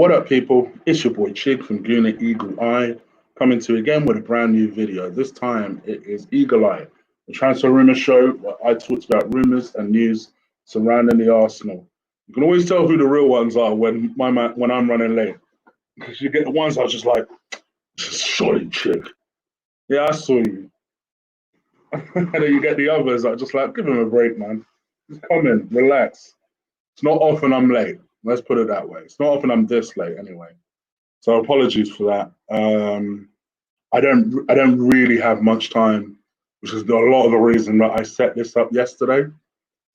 What up, people? It's your boy Chig from Guna Eagle Eye, coming to you again with a brand new video. This time it is Eagle Eye, the transfer rumor show where I talked about rumors and news surrounding the Arsenal. You can always tell who the real ones are when I'm running late, because you get the ones that are just like, sorry, Chig. Yeah, I saw you. And then you get the others that are just like, give him a break, man. Just come in, relax. It's not often I'm late. Let's put it that way. It's not often I'm this late anyway. So apologies for that. I don't really have much time, which is a lot of the reason that I set this up yesterday.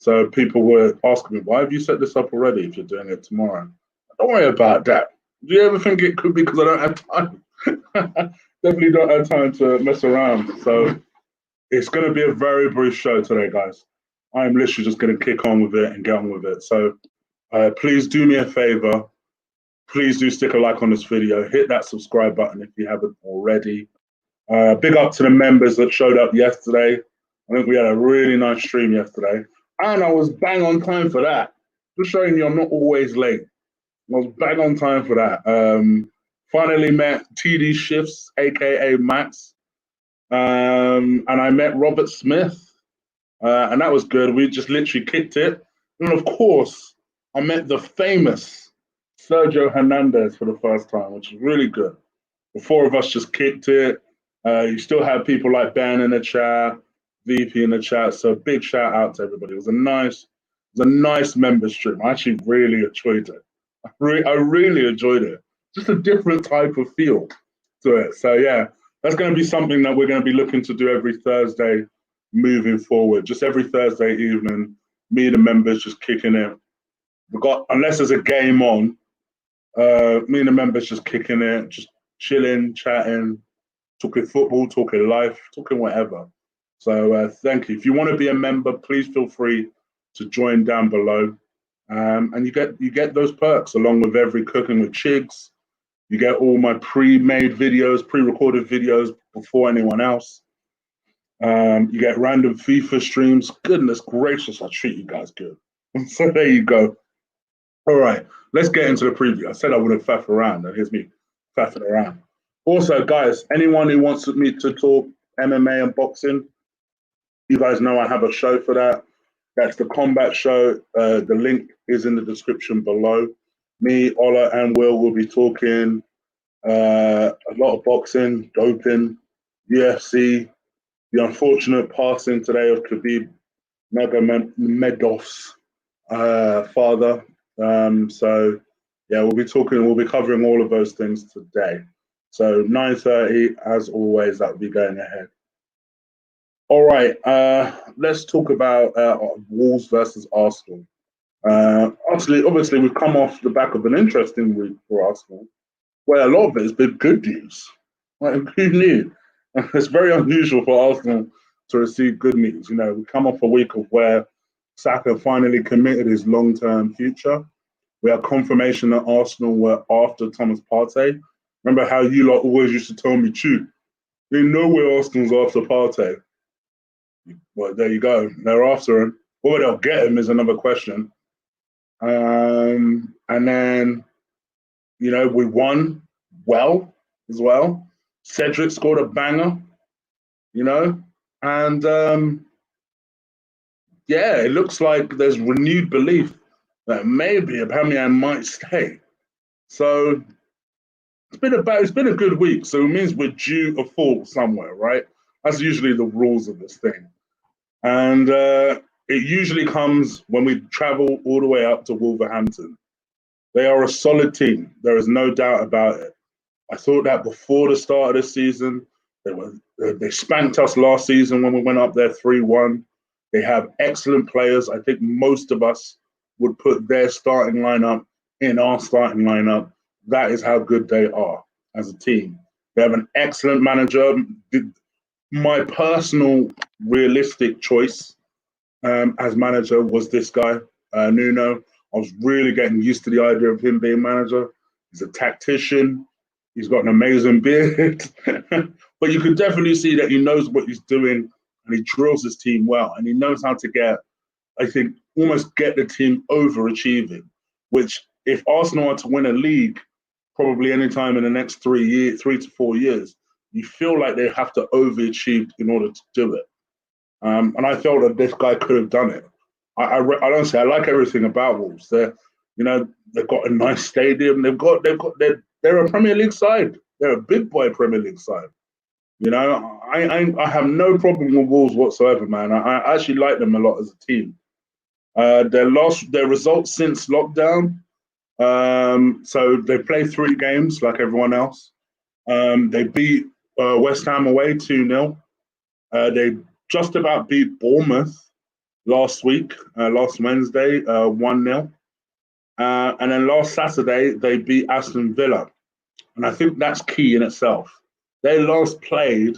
So people were asking me, why have you set this up already if you're doing it tomorrow? Don't worry about that. Do you ever think it could be because I don't have time? Definitely don't have time to mess around. So it's going to be a very brief show today, guys. I'm literally just going to kick on with it and get on with it. So please do me a favor. Please do stick a like on this video. Hit that subscribe button if you haven't already. Big up to the members that showed up yesterday. I think we had a really nice stream yesterday. And I was bang on time for that. Just showing you I'm not always late. I was bang on time for that. Finally met TD Shifts, a.k.a. Max. And I met Robert Smith. And that was good. We just literally kicked it. And of course, I met the famous Sergio Hernandez for the first time, which is really good. The four of us just kicked it. You still have people like Ben in the chat, VP in the chat. So big shout out to everybody. It was a nice member stream. I actually really enjoyed it. I really enjoyed it. Just a different type of feel to it. So yeah, that's going to be something that we're going to be looking to do every Thursday moving forward. Just every Thursday evening, me and the members just kicking it. Unless there's a game on, me and the members just kicking it, just chilling, chatting, talking football, talking life, talking whatever. So thank you. If you want to be a member, please feel free to join down below. And you get those perks along with every Cooking with Chigs. You get all my pre-made videos, pre-recorded videos before anyone else. You get random FIFA streams. Goodness gracious, I treat you guys good. So there you go. All right, let's get into the preview. I said I wouldn't faff around, and here's me faffing around. Also, guys, anyone who wants me to talk MMA and boxing, you guys know I have a show for that. That's the Combat Show. The link is in the description below. Me, Ola, and Will be talking a lot of boxing, doping, UFC, the unfortunate passing today of Khabib Nurmagomedov's father. So yeah, we'll be covering all of those things today. So 9:30, as always, that will be going ahead. All right, let's talk about Wolves versus Arsenal. Obviously, we've come off the back of an interesting week for Arsenal, where a lot of it has been good news. Like, who knew? It's very unusual for Arsenal to receive good news. You know, we come off a week of where Saka finally committed his long-term future. We had confirmation that Arsenal were after Thomas Partey. Remember how you lot always used to tell me, Chew, you know where Arsenal's after Partey. Well, there you go. They're after him. Whether they'll get him is another question. And then, you know, we won well as well. Cedric scored a banger, you know, and yeah, it looks like there's renewed belief that maybe Aubameyang might stay. So it's been a good week. So it means we're due a fall somewhere, right? That's usually the rules of this thing, and it usually comes when we travel all the way up to Wolverhampton. They are a solid team. There is no doubt about it. I thought that before the start of the season. They spanked us last season when we went up there 3-1. They have excellent players. I think most of us would put their starting lineup in our starting lineup. That is how good they are as a team. They have an excellent manager. My personal realistic choice as manager was this guy, Nuno. I was really getting used to the idea of him being manager. He's a tactician. He's got an amazing beard. But you can definitely see that he knows what he's doing and he drills his team well. And he knows how to almost get the team overachieving, which if Arsenal are to win a league probably anytime in the next 3 to 4 years, you feel like they have to overachieve in order to do it. And I felt that this guy could have done it. I honestly, I like everything about Wolves. They've got a nice stadium. They're a Premier League side. They're a big boy Premier League side. I have no problem with Wolves whatsoever, man. I actually like them a lot as a team. Their results since lockdown. So they played 3 games like everyone else. They beat West Ham away 2-0. They just about beat Bournemouth last Wednesday, 1-0. And then last Saturday, they beat Aston Villa. And I think that's key in itself. They last played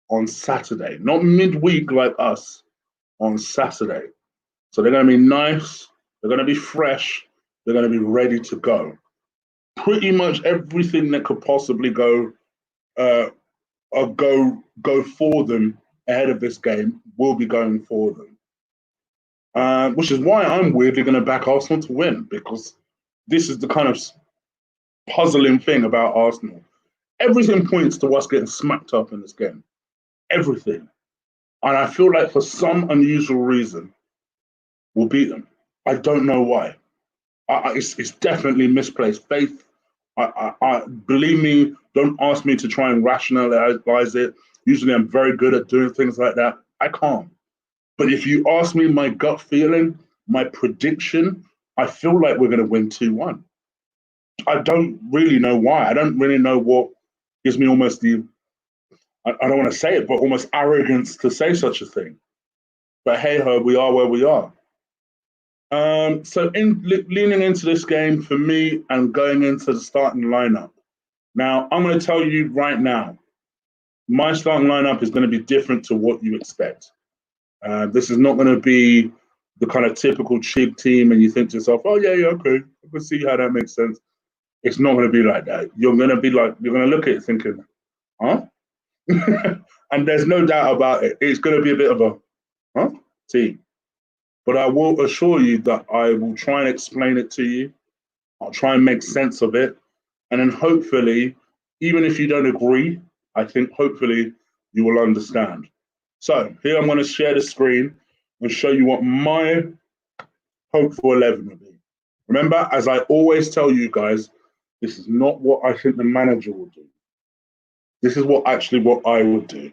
on Saturday, not midweek like us, on Saturday. So they're going to be nice. They're going to be fresh. They're going to be ready to go. Pretty much everything that could possibly go for them ahead of this game will be going for them. Which is why I'm weirdly going to back Arsenal to win, because this is the kind of puzzling thing about Arsenal. Everything points to us getting smacked up in this game. Everything. And I feel like for some unusual reason, we'll beat them. I don't know why. It's definitely misplaced faith. Believe me, don't ask me to try and rationalize it. Usually I'm very good at doing things like that. I can't. But if you ask me my gut feeling, my prediction, I feel like we're going to win 2-1. I don't really know why. I don't really know what gives me almost I don't want to say it, but almost arrogance to say such a thing. But hey ho, we are where we are. So leaning into this game for me and going into the starting lineup. Now, I'm going to tell you right now, my starting lineup is going to be different to what you expect. This is not going to be the kind of typical Chig team and you think to yourself, oh, yeah, okay, I can see how that makes sense. It's not going to be like that. You're going to look at it thinking, huh? And there's no doubt about it. It's going to be a bit of a team. But I will assure you that I will try and explain it to you. I'll try and make sense of it. And then hopefully, even if you don't agree, I think hopefully you will understand. So here I'm going to share the screen and show you what my hope for 11 will be. Remember, as I always tell you guys, this is not what I think the manager will do. This is what I would do.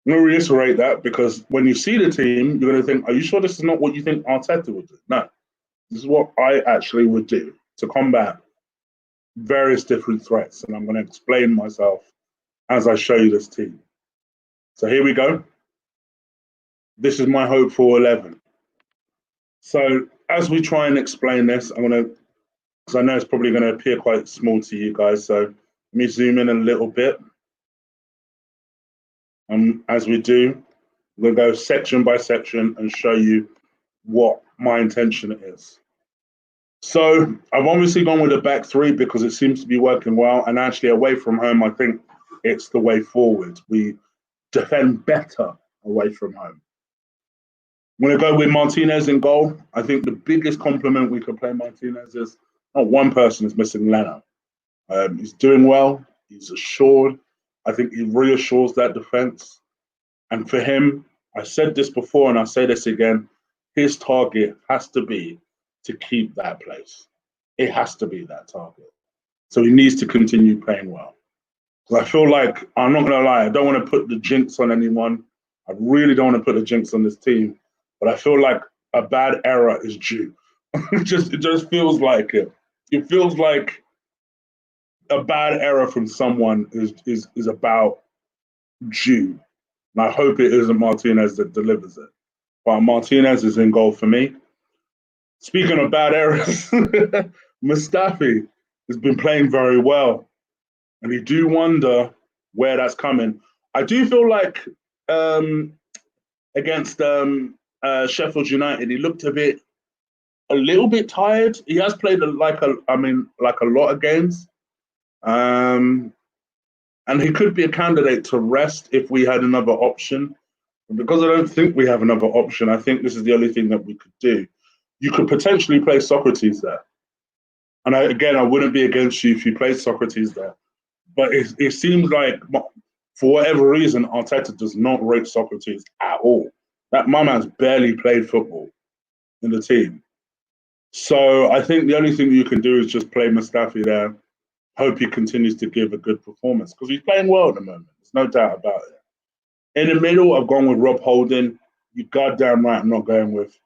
I'm going to reiterate that because when you see the team, you're going to think, are you sure this is not what you think Arteta would do? No, this is what I actually would do to combat various different threats. And I'm going to explain myself as I show you this team. So here we go. This is my hope for 11. So as we try and explain this, I'm going to, because I know it's probably going to appear quite small to you guys. So let me zoom in a little bit. As we do, we'll go section by section and show you what my intention is. So I've obviously gone with a back 3 because it seems to be working well. And actually away from home, I think it's the way forward. We defend better away from home. I'm going to go with Martinez in goal. I think the biggest compliment we could play Martinez is not one person is missing Leno. He's doing well. He's assured. I think he reassures that defense. And for him, I said this before and I'll say this again, his target has to be to keep that place. It has to be that target. So he needs to continue playing well. Because I feel like, I'm not going to lie, I don't want to put the jinx on anyone. I really don't want to put the jinx on this team. But I feel like a bad error is due. It just feels like it. It feels like a bad error from someone is about due. And I hope it isn't Martinez that delivers it. But Martinez is in goal for me. Speaking of bad errors, Mustafi has been playing very well. And you do wonder where that's coming. I do feel like against Sheffield United, he looked a little bit tired. He has played like a lot of games. And he could be a candidate to rest if we had another option. And because I don't think we have another option, I think this is the only thing that we could do. You could potentially play Socrates there. And again, I wouldn't be against you if you played Socrates there. But it seems like, for whatever reason, Arteta does not rate Socrates at all. That my man's barely played football in the team. So I think the only thing you can do is just play Mustafi there. Hope he continues to give a good performance because he's playing well at the moment. There's no doubt about it. In the middle, I've gone with Rob Holding. You goddamn right, I'm not going with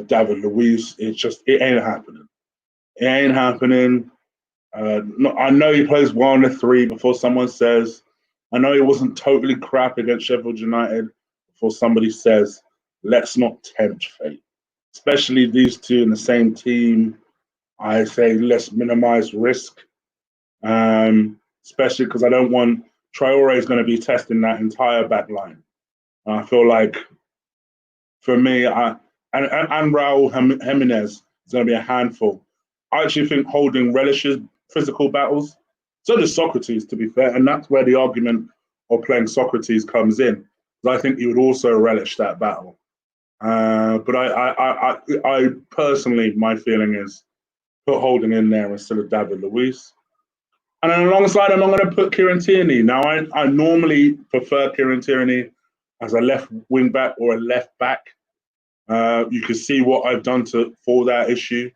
David Luiz. It ain't happening. It ain't happening. I know he plays well in the three before someone says. I know he wasn't totally crap against Sheffield United before somebody says, let's not tempt fate. Especially these two in the same team. I say let's minimize risk. Especially because I don't want Traore is going to be testing that entire back line. I feel like for me, and Raul Jimenez is going to be a handful. I actually think Holding relishes physical battles. So does Socrates, to be fair, and that's where the argument of playing Socrates comes in. I think he would also relish that battle. But I personally, my feeling is put Holding in there instead of David Luiz. And then alongside him, I'm going to put Kieran Tierney. Now, I normally prefer Kieran Tierney as a left wing back or a left back. You can see what I've done for that issue.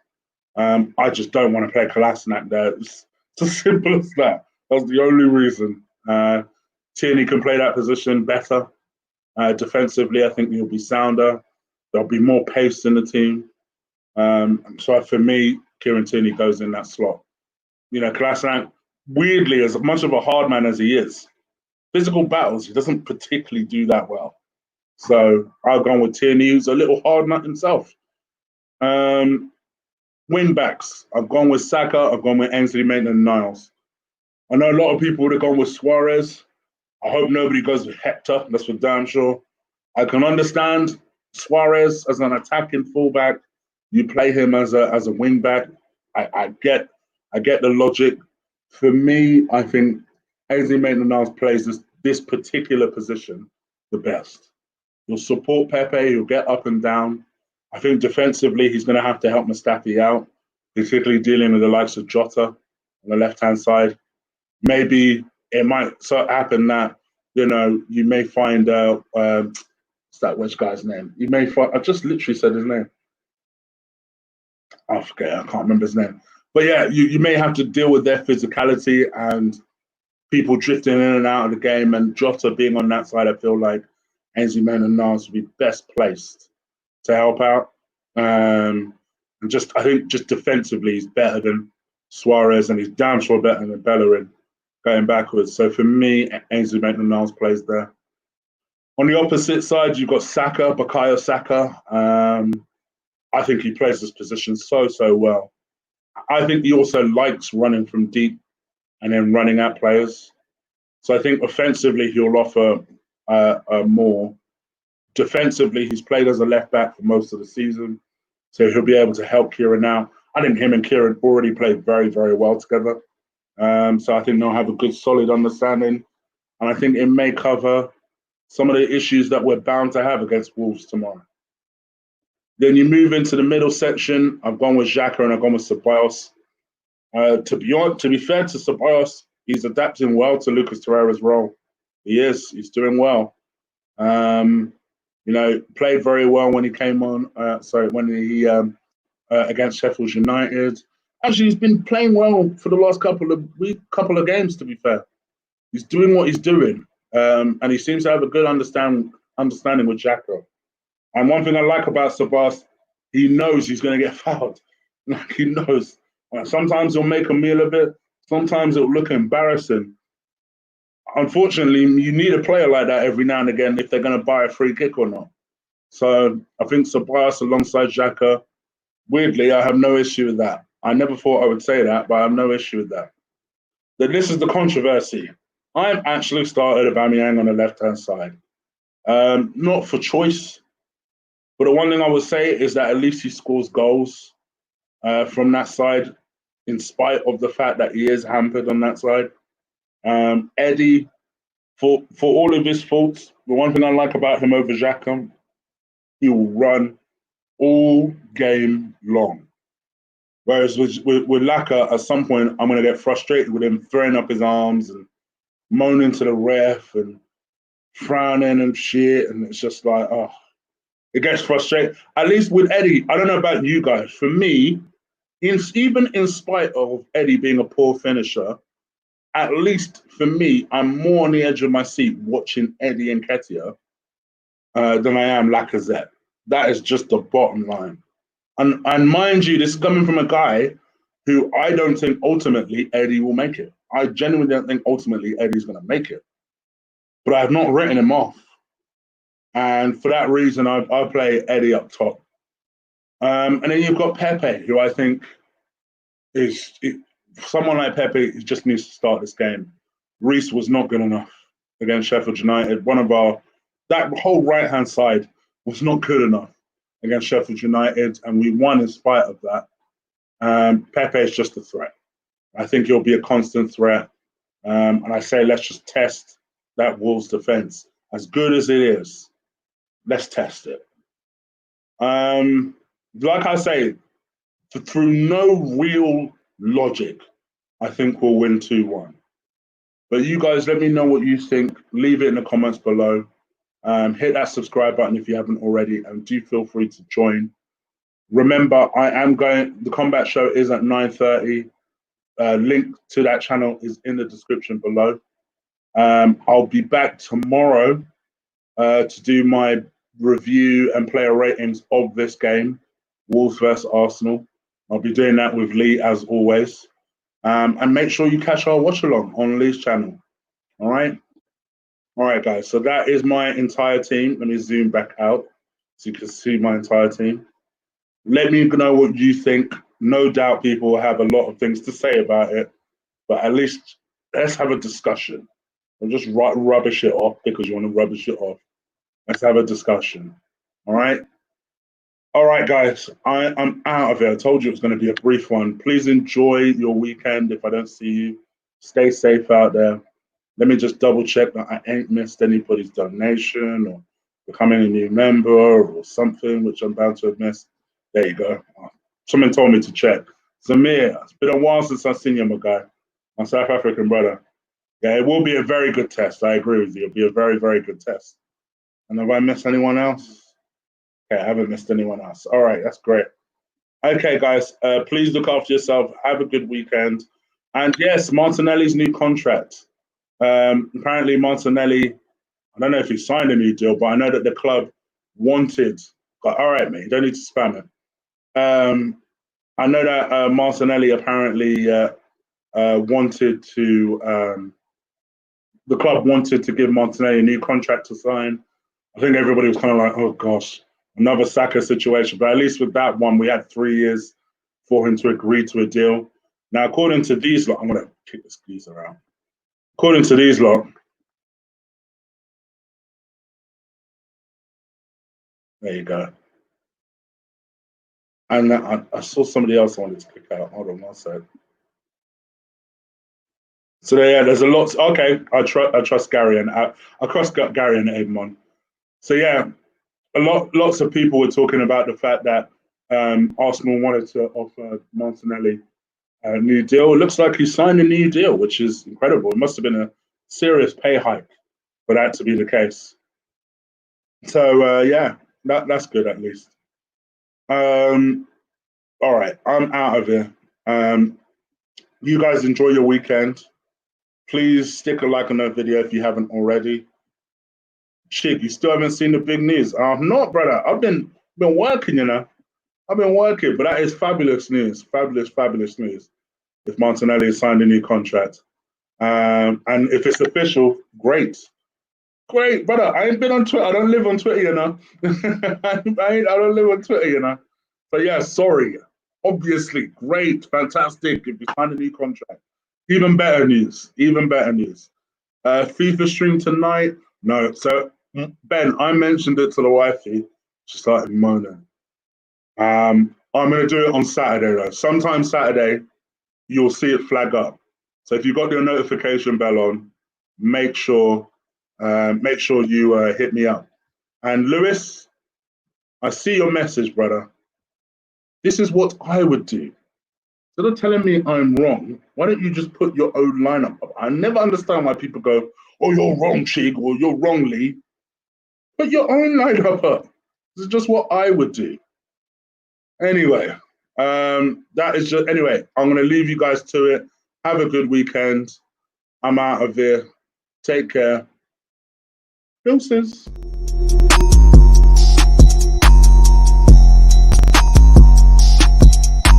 I just don't want to play Kolasinac there. It's as simple as that. That's the only reason. Tierney can play that position better. Defensively, I think he'll be sounder. There'll be more pace in the team. So for me, Kieran Tierney goes in that slot. Kolasinac, weirdly, as much of a hard man as he is, physical battles, he doesn't particularly do that well. So I've gone with Tierney, who's a little hard nut himself. Wing backs, I've gone with Saka, I've gone with Ainsley Maitland-Niles. I know a lot of people would have gone with Suarez. I hope nobody goes with Hector, that's for damn sure. I can understand Suarez as an attacking fullback. You play him as a wing back. I get the logic. For me, I think Ainsley Maitland-Niles plays this particular position the best. He'll support Pepe. He'll get up and down. I think defensively, he's going to have to help Mustafi out, particularly dealing with the likes of Jota on the left-hand side. Maybe it might happen that, you may find, what's that Welsh guy's name? You may find, I just literally said his name. I forget, I can't remember his name. But yeah, you may have to deal with their physicality and people drifting in and out of the game. And Jota being on that side, I feel like Ainsley Maitland-Niles would be best placed to help out. And I think defensively, he's better than Suarez, and he's damn sure better than Bellerin going backwards. So for me, Ainsley Maitland-Niles plays there. On the opposite side, you've got Saka, Bukayo Saka. I think he plays this position so well. I think he also likes running from deep and then running at players. So I think offensively, he'll offer more. Defensively, he's played as a left back for most of the season, so he'll be able to help Kieran now. I think him and Kieran already played very well together. So I think they'll have a good, solid understanding. And I think it may cover some of the issues that we're bound to have against Wolves tomorrow. Then you move into the middle section. I've gone with Xhaka and I've gone with Ceballos. To be fair to Ceballos, he's adapting well to Lucas Torreira's role. He is. He's doing well. Played very well when he came on. Against Sheffield United. Actually, he's been playing well for the last couple of games. To be fair, he's doing what he's doing, and he seems to have a good understanding with Xhaka. And one thing I like about Ceballos, he knows he's going to get fouled. Like he knows. Sometimes he'll make a meal of it. Sometimes it'll look embarrassing. Unfortunately, you need a player like that every now and again if they're going to buy a free kick or not. So I think Ceballos alongside Xhaka, weirdly, I have no issue with that. I never thought I would say that, but I have no issue with that. Then this is the controversy. I've actually started Aubameyang on the left-hand side. Not for choice, but the one thing I would say is that at least he scores goals from that side, in spite of the fact that he is hampered on that side. Eddie, for all of his faults, the one thing I like about him over Xhaka, he will run all game long. Whereas with Laka, at some point, I'm going to get frustrated with him throwing up his arms and moaning to the ref and frowning and shit. And it's just like, oh, it gets frustrating. At least with Eddie, I don't know about you guys. For me, even in spite of Eddie being a poor finisher, at least for me, I'm more on the edge of my seat watching Eddie Nketiah than I am Lacazette. That is just the bottom line. And mind you, this is coming from a guy who I don't think ultimately Eddie will make it. I genuinely don't think ultimately Eddie's going to make it. But I have not written him off. And for that reason, I play Eddie up top. And then you've got Pepe, who I think is someone like Pepe just needs to start this game. Reece was not good enough against Sheffield United. That whole right hand side was not good enough against Sheffield United, and we won in spite of that. Pepe is just a threat. I think he'll be a constant threat. And I say let's just test that Wolves defense. As good as it is, let's test it. Like I say, through no real logic, I think we'll win 2-1. But you guys, let me know what you think. Leave it in the comments below. Hit that subscribe button if you haven't already, and do feel free to join. Remember, the Combat Show is at 9:30. Link to that channel is in the description below. I'll be back tomorrow to do my review and player ratings of this game, Wolves versus Arsenal. I'll be doing that with Lee as always. And make sure you catch our watch along on Lee's channel. All right. All right, guys. So that is my entire team. Let me zoom back out so you can see my entire team. Let me know what you think. No doubt people will have a lot of things to say about it, but at least let's have a discussion. Don't just rubbish it off because you want to rubbish it off. Let's have a discussion. All right. All right, guys. I'm out of here. I told you it was going to be a brief one. Please enjoy your weekend. If I don't see you, stay safe out there. Let me just double check that I ain't missed anybody's donation or becoming a new member or something, which I'm bound to have missed. There you go. Someone told me to check. Zamir, it's been a while since I've seen you, my guy, my South African brother. Yeah, it will be a very good test. I agree with you. It'll be a very, very good test. And have I missed anyone else? Okay, I haven't missed anyone else. All right, that's great. Okay, guys, please look after yourself. Have a good weekend. And yes, Martinelli's new contract. Apparently, Martinelli, I don't know if he signed a new deal, but I know that the club wanted. All right, mate, you don't need to spam it. I know that Martinelli apparently wanted to. The club wanted to give Martinelli a new contract to sign. I think everybody was kind of like, oh gosh, another Saka situation. But at least with that one, we had 3 years for him to agree to a deal. Now, according to these lot, I'm going to kick this geezer out. According to these lot, there you go. And I saw somebody else I wanted to kick out. Hold on one sec. So yeah, there's a lot. Okay, I trust Gary and I trust Gary and Edmond. So yeah, lots of people were talking about the fact that Arsenal wanted to offer Martinelli a new deal. It looks like he signed a new deal, which is incredible. It must have been a serious pay hike for that to be the case. So yeah, that's good at least. All right, I'm out of here. You guys enjoy your weekend. Please stick a like on that video if you haven't already. Chig, you still haven't seen the big news? I'm not, brother. I've been working, you know. I've been working, but that is fabulous news. Fabulous news. If Martinelli has signed a new contract. And if it's official, great. Great, brother. I ain't been on Twitter. I don't live on Twitter, you know. I don't live on Twitter, you know. So yeah, sorry. Obviously, great, fantastic. If you signed a new contract. Even better news. Even better news. FIFA stream tonight. No. So Ben, I mentioned it to the wifey. She started moaning. I'm gonna do it on Saturday though. Sometime Saturday, you'll see it flag up. So if you've got your notification bell on, make sure you hit me up. And Lewis, I see your message, brother. This is what I would do. instead of telling me I'm wrong, why don't you just put your own lineup up? I never understand why people go, oh, you're wrong, Chig, or you're wrong, Lee. Put your own lineup up. This is just what I would do. Anyway, that is just, anyway, I'm going to leave you guys to it. Have a good weekend. I'm out of here. Take care. Deuces.